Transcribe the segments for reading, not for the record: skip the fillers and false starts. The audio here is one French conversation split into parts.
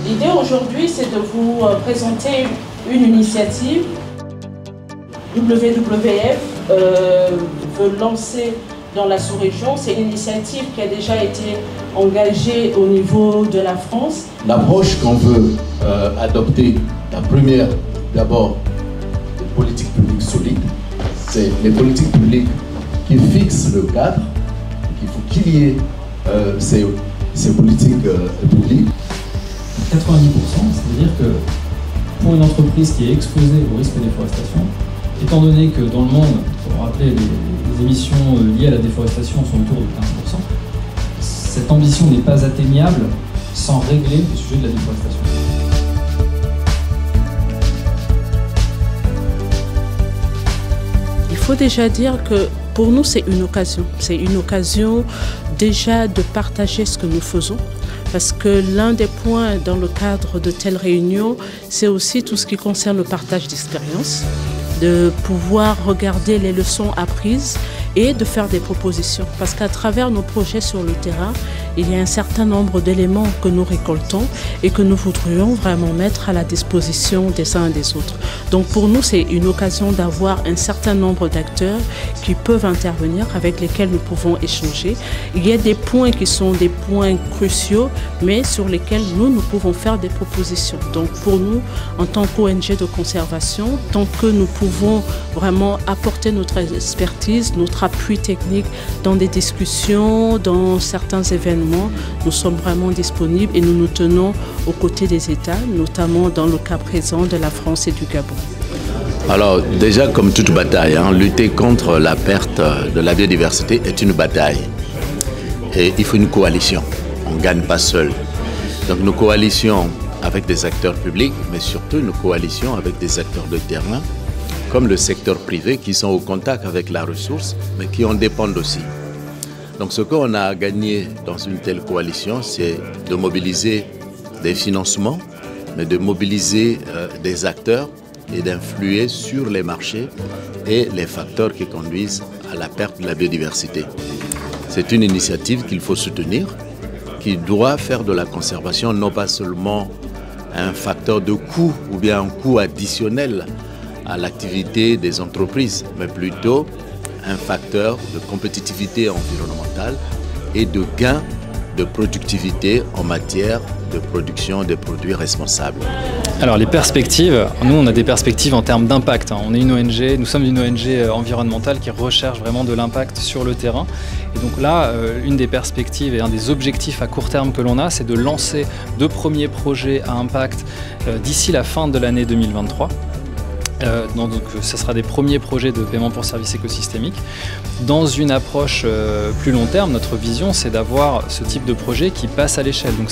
L'idée aujourd'hui, c'est de vous présenter une initiative. WWF veut lancer dans la sous-région. C'est une initiative qui a déjà été engagée au niveau de la France. L'approche qu'on veut adopter, la première, d'abord, des politiques publiques solides. C'est les politiques publiques qui fixent le cadre. Il faut qu'il y ait ces politiques publiques. 90%, c'est-à-dire que pour une entreprise qui est exposée au risque de déforestation, étant donné que dans le monde, il faut rappeler, les émissions liées à la déforestation sont autour de 15%, cette ambition n'est pas atteignable sans régler le sujet de la déforestation. Il faut déjà dire que pour nous, c'est une occasion. C'est une occasion déjà de partager ce que nous faisons. Parce que l'un des points dans le cadre de telles réunions, c'est aussi tout ce qui concerne le partage d'expériences, de pouvoir regarder les leçons apprises et de faire des propositions. Parce qu'à travers nos projets sur le terrain, il y a un certain nombre d'éléments que nous récoltons et que nous voudrions vraiment mettre à la disposition des uns et des autres. Donc pour nous, c'est une occasion d'avoir un certain nombre d'acteurs qui peuvent intervenir, avec lesquels nous pouvons échanger. Il y a des points qui sont des points cruciaux, mais sur lesquels nous pouvons faire des propositions. Donc pour nous, en tant qu'ONG de conservation, tant que nous pouvons vraiment apporter notre expertise, notre appui technique dans des discussions, dans certains événements, nous sommes vraiment disponibles et nous nous tenons aux côtés des États, notamment dans le cas présent de la France et du Gabon. Alors déjà, comme toute bataille, lutter contre la perte de la biodiversité est une bataille. Et il faut une coalition. On ne gagne pas seul. Donc nos coalitions avec des acteurs publics, mais surtout une coalition avec des acteurs de terrain, comme le secteur privé, qui sont au contact avec la ressource, mais qui en dépendent aussi. Donc ce qu'on a gagné dans une telle coalition, c'est de mobiliser des financements, mais de mobiliser des acteurs et d'influer sur les marchés et les facteurs qui conduisent à la perte de la biodiversité. C'est une initiative qu'il faut soutenir, qui doit faire de la conservation non pas seulement un facteur de coût ou bien un coût additionnel à l'activité des entreprises, mais plutôt un facteur de compétitivité environnementale et de gain de productivité en matière de production de produits responsables. Alors les perspectives, nous on a des perspectives en termes d'impact. On est une ONG, nous sommes une ONG environnementale qui recherche vraiment de l'impact sur le terrain. Et donc là, une des perspectives et un des objectifs à court terme que l'on a, c'est de lancer 2 premiers projets à impact d'ici la fin de l'année 2023. Donc ce sera des premiers projets de paiement pour services écosystémiques. Dans une approche plus long terme, notre vision c'est d'avoir ce type de projet qui passe à l'échelle. Donc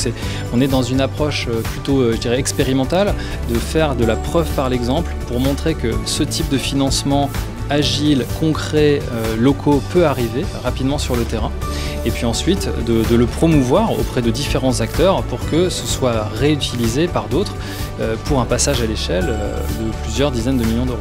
on est dans une approche plutôt je dirais expérimentale, de faire de la preuve par l'exemple pour montrer que ce type de financement agile, concret, locaux peut arriver rapidement sur le terrain. Et puis ensuite de le promouvoir auprès de différents acteurs pour que ce soit réutilisé par d'autres pour un passage à l'échelle de plusieurs dizaines de millions d'euros.